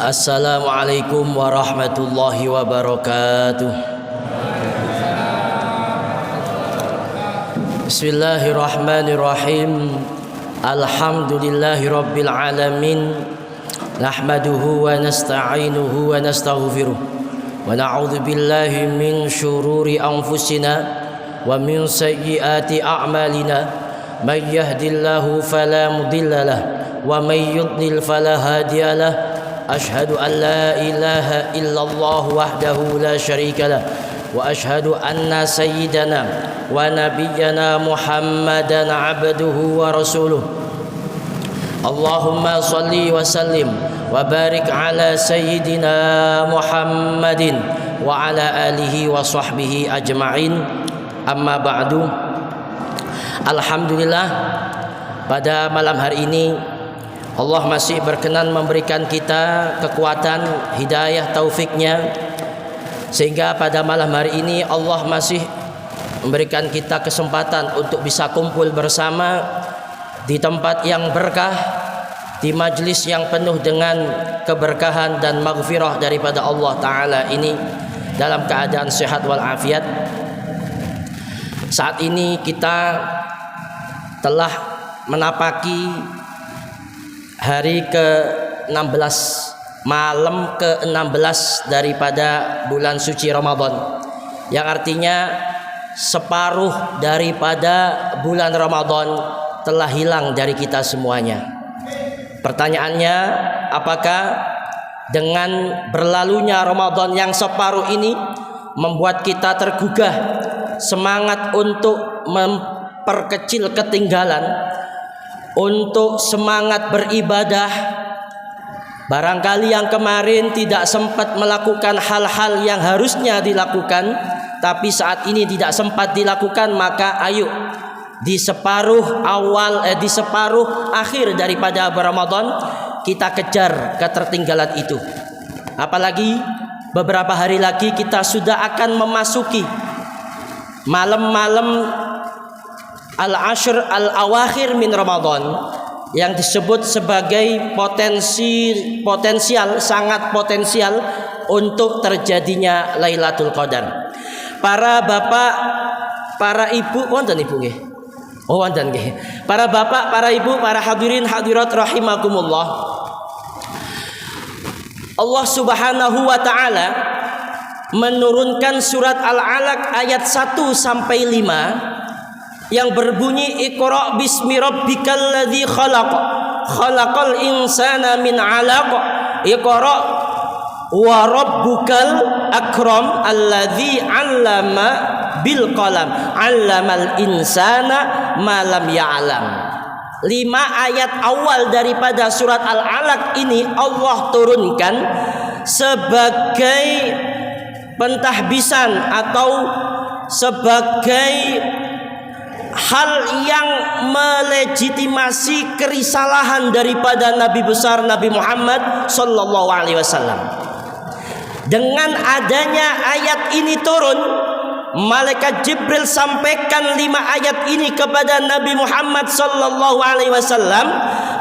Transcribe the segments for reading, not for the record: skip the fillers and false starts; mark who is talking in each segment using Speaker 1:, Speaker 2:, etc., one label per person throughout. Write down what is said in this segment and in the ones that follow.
Speaker 1: Assalamualaikum warahmatullahi wabarakatuh. Bismillahirrahmanirrahim. Alhamdulillahi rabbil alamin. Nahmaduhu wa nasta'inuhu wa nastaghfiruh. Wa na'udzu billahi min syururi anfusina wa min sayyiati a'malina. May yahdihillahu fala mudilla lahu wa may yudlil fala hadiya lahu. أشهد أن لا إله إلا الله وحده لا شريك له وأشهد أن سيدنا ونبينا محمدا عبده ورسوله اللهم صل وسلم وبارك على سيدنا محمد وعلى آله وصحبه أجمعين أما بعد. Alhamdulillah, pada malam hari ini Allah masih berkenan memberikan kita kekuatan, hidayah, taufiknya, sehingga pada malam hari ini Allah masih memberikan kita kesempatan untuk bisa kumpul bersama di tempat yang berkah, di majlis yang penuh dengan keberkahan dan maghfirah daripada Allah Ta'ala ini, dalam keadaan sehat walafiat. Saat ini kita telah menapaki hari ke-16, malam ke-16 daripada bulan suci Ramadan, yang artinya separuh daripada bulan Ramadan telah hilang dari kita semuanya. Pertanyaannya, apakah dengan berlalunya Ramadan yang separuh ini membuat kita tergugah semangat untuk memperkecil ketinggalan, untuk semangat beribadah? Barangkali yang kemarin tidak sempat melakukan hal-hal yang harusnya dilakukan, tapi saat ini tidak sempat dilakukan, maka ayo di separuh akhir daripada Ramadan kita kejar ketertinggalan itu. Apalagi beberapa hari lagi kita sudah akan memasuki malam-malam al-ashr al-awakhir min Ramadan, yang disebut sebagai sangat potensial untuk terjadinya Lailatul Qadar. Para bapak, para ibu, wonten ibu nggih? Oh wonten nggih. Para bapak, para ibu, para hadirin hadirat rahimakumullah. Allah Subhanahu wa taala menurunkan surat Al-Alaq ayat 1 sampai 5 yang berbunyi, Iqra bismi rabbikal ladzi khalaq, khalaqal insana min 'alaq, Iqra wa rabbukal akram alladzi 'allama bil qalam, 'allamal insana ma lam ya'lam. 5 ayat awal daripada surat Al-Alaq ini Allah turunkan sebagai pentahbisan atau sebagai hal yang melegitimasi kerisalahan daripada Nabi besar Nabi Muhammad sallallahu alaihi wasallam. Dengan adanya ayat ini turun, malaikat Jibril sampaikan 5 ayat ini kepada Nabi Muhammad sallallahu alaihi wasallam,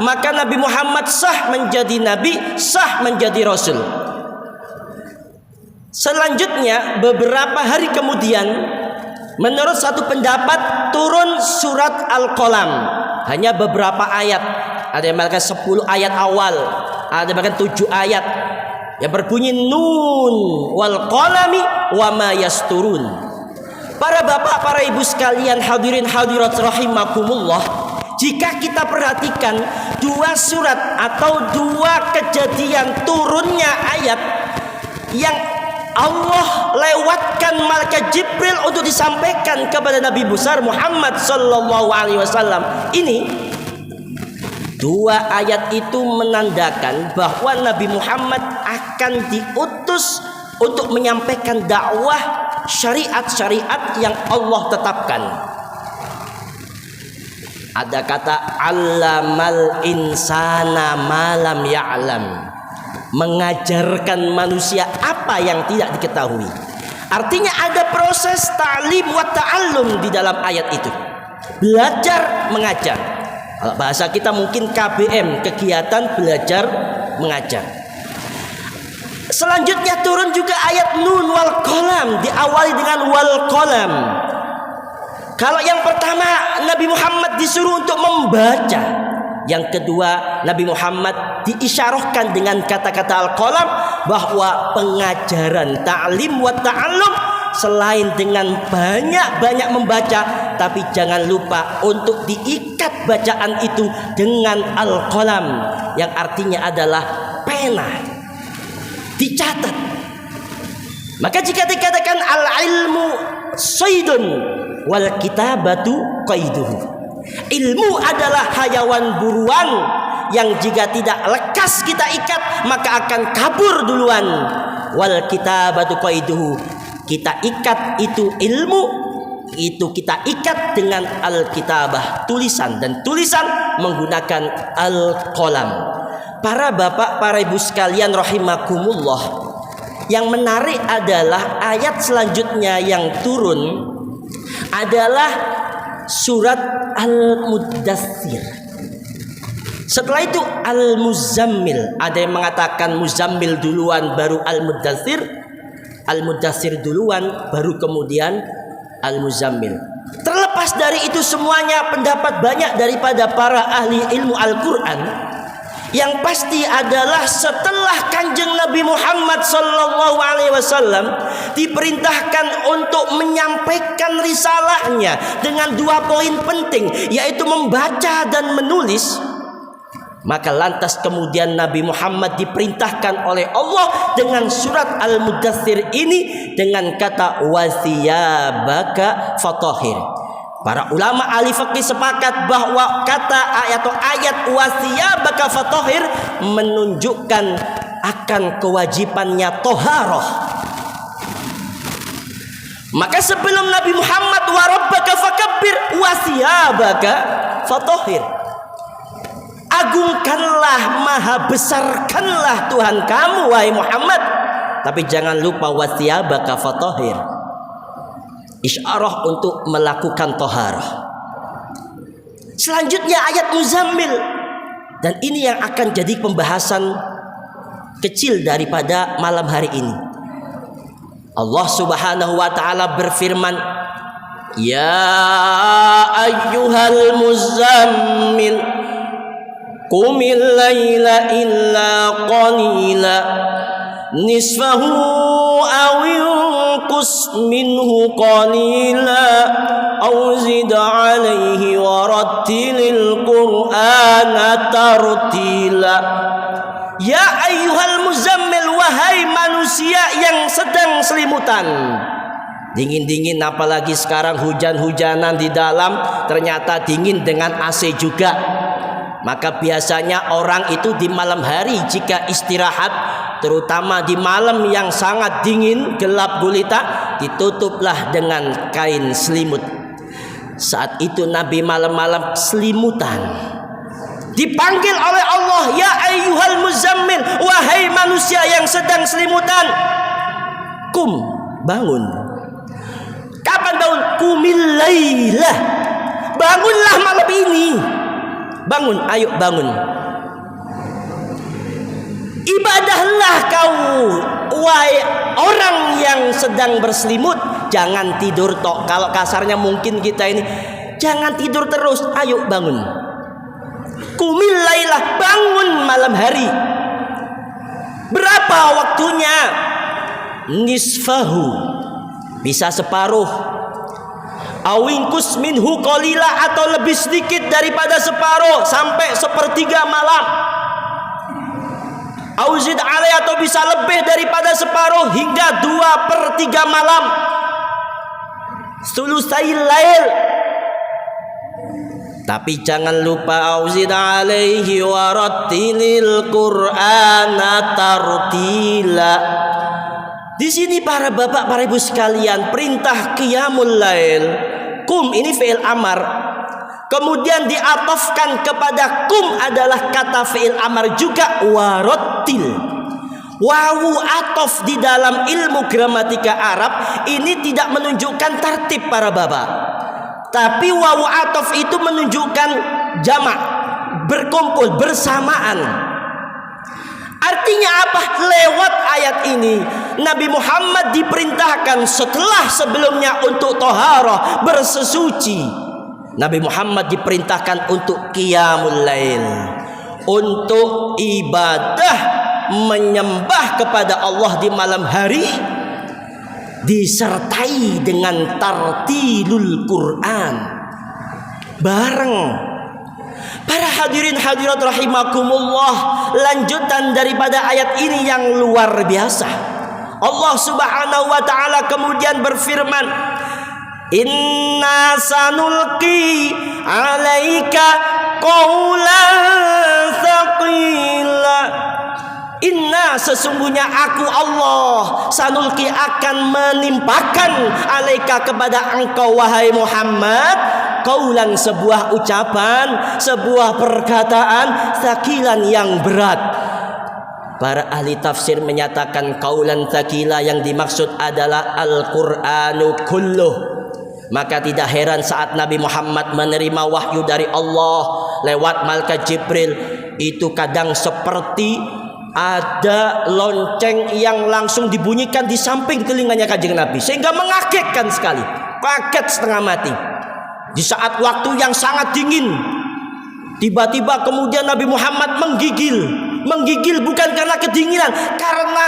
Speaker 1: maka Nabi Muhammad sah menjadi nabi, sah menjadi rasul. Selanjutnya beberapa hari kemudian, menurut satu pendapat turun surat Al-Qalam, hanya beberapa ayat. Ada yang mengatakan 10 ayat awal, ada yang mengatakan 7 ayat, yang berbunyi Nun wal qalami wa ma yasturun. Para bapak, para ibu sekalian, hadirin hadirat rahimakumullah, jika kita perhatikan 2 surat atau 2 kejadian turunnya ayat yang Allah lewatkan malaikat Jibril untuk disampaikan kepada Nabi besar Muhammad sallallahu alaihi wasallam ini, 2 ayat itu menandakan bahwa Nabi Muhammad akan diutus untuk menyampaikan dakwah syariat-syariat yang Allah tetapkan. Ada kata allamal insana ma lam ya'lam, mengajarkan manusia apa yang tidak diketahui. Artinya ada proses ta'lim wa ta'allum di dalam ayat itu. Belajar mengajar. Kalau bahasa kita mungkin KBM, kegiatan belajar mengajar. Selanjutnya turun juga ayat nun wal qalam, diawali dengan wal qalam. Kalau yang pertama Nabi Muhammad disuruh untuk membaca. Yang kedua Nabi Muhammad diisyarahkan dengan kata-kata al-qalam bahwa pengajaran ta'lim wa ta'allum selain dengan banyak-banyak membaca, tapi jangan lupa untuk diikat bacaan itu dengan al-qalam, yang artinya adalah pena, dicatat. Maka jika dikatakan al-ilmu saydun wal kitabatu qaiduhu, ilmu adalah hayawan buruan yang jika tidak lekas kita ikat maka akan kabur duluan. Wal kitabatu qaiduhu, kita ikat itu ilmu, itu kita ikat dengan al-kitabah, tulisan, dan tulisan menggunakan al-qalam. Para bapak, para ibu sekalian rahimakumullah, yang menarik adalah ayat selanjutnya yang turun adalah surat Al-Muddathir. Setelah itu Al-Muzammil. Ada yang mengatakan Muzammil duluan baru Al-Muddathir, Al-Muddathir duluan baru kemudian Al-Muzammil. Terlepas dari itu semuanya, pendapat banyak daripada para ahli ilmu Al-Quran, yang pasti adalah setelah Kanjeng Nabi Muhammad SAW diperintahkan untuk menyampaikan risalahnya dengan 2 poin penting, yaitu membaca dan menulis, maka lantas kemudian Nabi Muhammad diperintahkan oleh Allah dengan surat Al-Muddathir ini dengan kata wasiyabaka fatahhir. Para ulama ahli fikih sepakat bahwa kata atau ayat wasiyabaka fatahhir menunjukkan akan kewajibannya toharoh. Maka sebelum Nabi Muhammad wa rabbaka fakabbir wasiyabaka fatahhir, agungkanlah, maha besarkanlah Tuhan kamu wahai Muhammad, tapi jangan lupa wasiyabaka fatahhir, isyarah untuk melakukan toharah. Selanjutnya ayat Muzammil, dan ini yang akan jadi pembahasan kecil daripada malam hari ini. Allah Subhanahu wa taala berfirman, ya ayyuhal muzammil qumil laila illa qalila nisfahu aw yunqus minhu qalila aw zid alaihi warattilil qur'ana tartila. Ya ayyuhal muzammil, wahai manusia yang sedang selimutan. Dingin-dingin, apalagi sekarang hujan-hujanan di dalam, ternyata dingin dengan AC juga. Maka biasanya orang itu di malam hari jika istirahat, terutama di malam yang sangat dingin, gelap gulita, ditutuplah dengan kain selimut. Saat itu Nabi malam-malam selimutan, dipanggil oleh Allah, ya ayyuhal muzammil, wahai manusia yang sedang selimutan, kum, bangun. Kapan bangun? Kumil lailah, bangunlah malam ini. Bangun, ayo bangun. Ibadahlah kau, wahai orang yang sedang berselimut. Jangan tidur tok. Kalau kasarnya mungkin kita ini, jangan tidur terus, ayo bangun. Kumil lailah, bangun malam hari. Berapa waktunya? Nisfahu, bisa separuh. Awingkus minhu qalila, atau lebih sedikit daripada separuh, sampai 1/3 malam. Auzid alai, atau bisa lebih daripada separuh hingga 2/3 malam. Sulusail lail. Tapi jangan lupa auzid alaihi warattilil qur'ana tartila. Di sini para bapak, para ibu sekalian, perintah qiyamul lail, kum ini fi'il amar, kemudian diatofkan kepada kum adalah kata fi'il amar juga, warattil. Wawu atof di dalam ilmu gramatika Arab ini tidak menunjukkan tartib para bapak, tapi wawu atof itu menunjukkan jamak, berkumpul, bersamaan. Artinya apa? Lewat ayat ini Nabi Muhammad diperintahkan sebelumnya untuk toharah, bersesuci. Nabi Muhammad diperintahkan untuk qiyamul lail, untuk ibadah menyembah kepada Allah di malam hari, disertai dengan tartilul Quran bareng. Para hadirin hadirat rahimakumullah, lanjutan daripada ayat ini yang luar biasa. Allah Subhanahu wa taala kemudian berfirman, "Inna sanulqi 'alaika qaulan tsaqila." Inna, sesungguhnya aku Allah, sanulqi akan menimpakan alaika kepada engkau wahai Muhammad, qaulan sebuah ucapan, sebuah perkataan, tsaqilan yang berat. Para ahli tafsir menyatakan qaulan tsaqila yang dimaksud adalah Al-Qur'anu kulluh. Maka tidak heran saat Nabi Muhammad menerima wahyu dari Allah lewat malaikat Jibril, itu kadang seperti ada lonceng yang langsung dibunyikan di samping telinganya Kanjeng Nabi, sehingga mengagetkan sekali, kaget setengah mati. Di saat waktu yang sangat dingin, tiba-tiba kemudian Nabi Muhammad menggigil bukan karena kedinginan, karena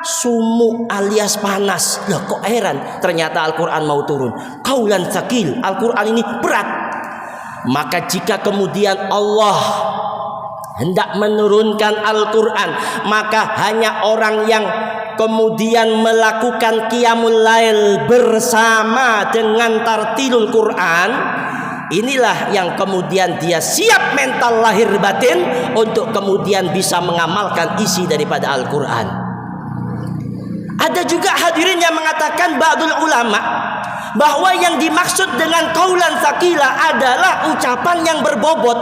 Speaker 1: sumuk alias panas. Loh, kok heran? Ternyata Al-Quran mau turun. Qaulan tsaqil, Al-Quran ini berat. Maka jika kemudian Allah hendak menurunkan Al-Quran, maka hanya orang yang kemudian melakukan qiyamul lail bersama dengan tartilul Quran, inilah yang kemudian dia siap mental lahir batin untuk kemudian bisa mengamalkan isi daripada Al-Quran. Ada juga hadirin yang mengatakan ba'dul ulama bahwa yang dimaksud dengan qaulan tsaqila adalah ucapan yang berbobot.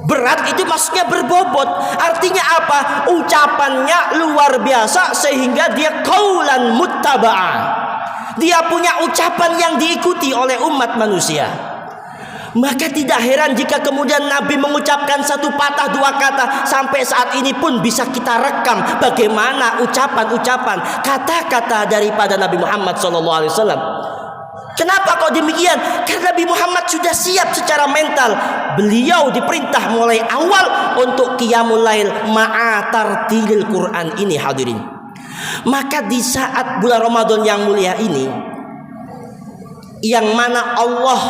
Speaker 1: Berat itu maksudnya berbobot. Artinya apa? Ucapannya luar biasa sehingga dia qaulan muttaba'ah. Dia punya ucapan yang diikuti oleh umat manusia. Maka tidak heran jika kemudian Nabi mengucapkan satu patah dua kata. Sampai saat ini pun bisa kita rekam bagaimana ucapan-ucapan, kata-kata daripada Nabi Muhammad SAW. Kenapa kok demikian? Karena Nabi Muhammad sudah siap secara mental. Beliau diperintah mulai awal untuk qiyamul lail ma'a tartilil Quran ini, hadirin. Maka di saat bulan Ramadan yang mulia ini, yang mana Allah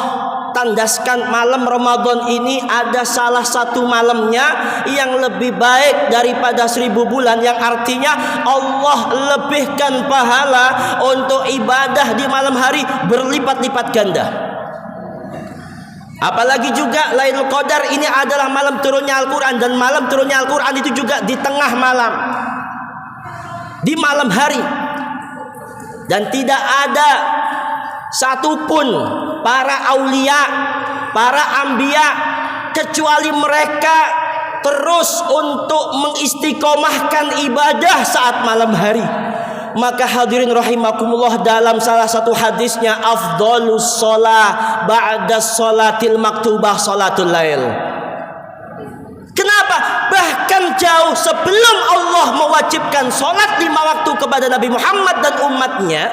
Speaker 1: tandaskan malam Ramadan ini ada salah satu malamnya yang lebih baik daripada 1000 bulan, yang artinya Allah lebihkan pahala untuk ibadah di malam hari berlipat-lipat ganda. Apalagi juga Lailatul Qadar ini adalah malam turunnya Al-Quran, dan malam turunnya Al-Quran itu juga di tengah malam, di malam hari. Dan tidak ada satupun para aulia, para anbiya, kecuali mereka terus untuk mengistiqomahkan ibadah saat malam hari. Maka hadirin rahimakumullah, dalam salah satu hadisnya, afdhalus shalah ba'da sholatil maktubah sholatul lail. Kenapa? Bahkan jauh sebelum Allah mewajibkan sholat 5 waktu kepada Nabi Muhammad dan umatnya,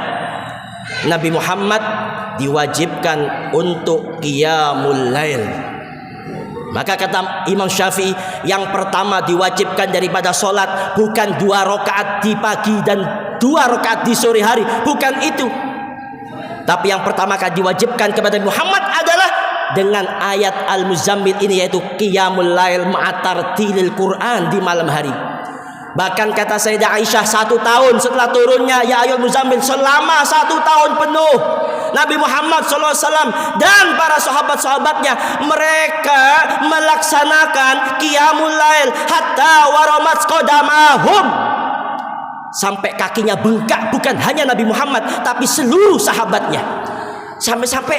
Speaker 1: Nabi Muhammad diwajibkan untuk qiyamul lail. Maka kata Imam Syafi'i, yang pertama diwajibkan daripada sholat bukan 2 rakaat di pagi dan 2 rakaat di sore hari, bukan itu. Tapi yang pertama kali diwajibkan kepada Muhammad adalah dengan ayat Al-Muzammil ini, yaitu qiyamul lail ma'atartilil Quran di malam hari. Bahkan kata Sayyidah Aisyah, 1 tahun setelah turunnya ya ayyuhal muzammil, selama 1 tahun penuh Nabi Muhammad SAW dan para sahabat-sahabatnya, mereka melaksanakan qiyamul lail hatta waramat qadamahum, sampai kakinya bengkak. Bukan hanya Nabi Muhammad, tapi seluruh sahabatnya. Sampai-sampai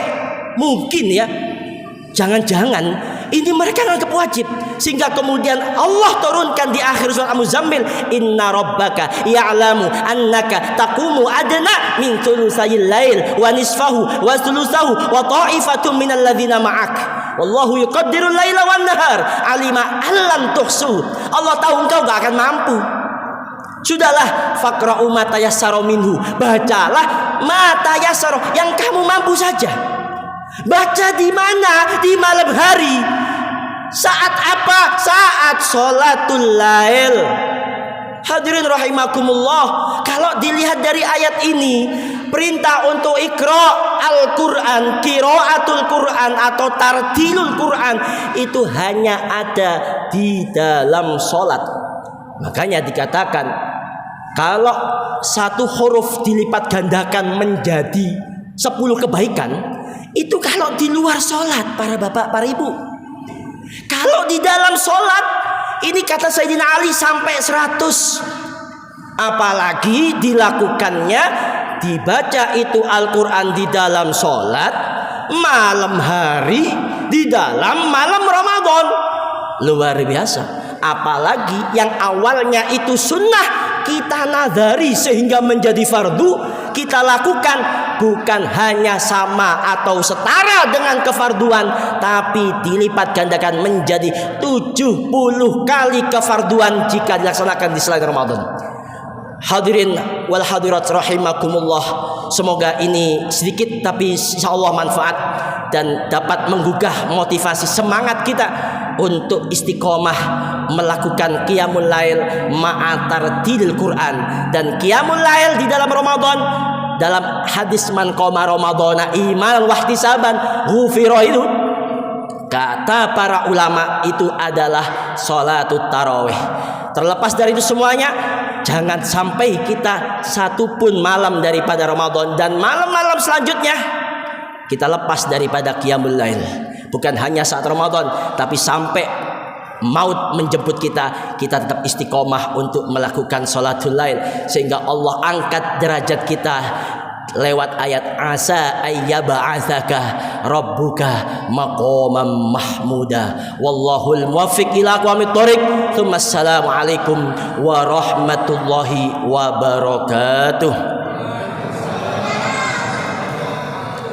Speaker 1: mungkin ya, jangan-jangan ini mereka anggap wajib, sehingga kemudian Allah turunkan di akhir surat Al-Muzammil, inna rabbaka ya'lamu annaka taqumu adna min thulutsayil lail wa nisfahu wa thulutsahu wa ta'ifatun minal ladzina ma'ak. Wallahu yuqaddirul laila wan nahar, alima allan tuhsu. Allah tahu engkau gak akan mampu. Sudahlah, faqra'u ma tayassara minhu. Bacalah ma tayassara, yang kamu mampu saja. Baca di mana? Di malam hari. Saat apa? Saat sholatul lail. Hadirin rahimakumullah, kalau dilihat dari ayat ini, perintah untuk iqra al-Quran, qiraatul Quran atau tartilul Quran itu hanya ada di dalam sholat. Makanya dikatakan kalau satu huruf dilipat gandakan menjadi 10 kebaikan, itu kalau di luar sholat, para bapak, para ibu. Kalau di dalam sholat, ini kata Sayyidina Ali sampai 100. Apalagi dilakukannya, dibaca itu Al-Quran di dalam sholat malam hari, di dalam malam Ramadan. Luar biasa. Apalagi yang awalnya itu sunnah, kita nadari sehingga menjadi fardu, kita lakukan bukan hanya sama atau setara dengan kefarduan, tapi dilipat gandakan menjadi 70 kali kefarduan jika dilaksanakan di selain Ramadan. Hadirin wal hadirat rahimakumullah, semoga ini sedikit tapi insyaallah manfaat dan dapat menggugah motivasi semangat kita untuk istiqomah melakukan qiyamul lail ma'atar tilil Quran. Dan qiyamul lail di dalam Ramadan, dalam hadis man qoma ramadhana imanan wa ihtisaban ghufira, itu kata para ulama itu adalah salatut tarawih. Terlepas dari itu semuanya, jangan sampai kita satu pun malam daripada Ramadan dan malam-malam selanjutnya kita lepas daripada qiyamul lail. Bukan hanya saat Ramadan, tapi sampai maut menjemput kita, kita tetap istiqomah untuk melakukan sholatul lail, sehingga Allah angkat derajat kita lewat ayat asa ayyab'atsaka rabbuka maqaman mahmuda. Wallahul muwaffiq ila aqwamit thoriq. Assalamu alaikum warahmatullahi wabarakatuh.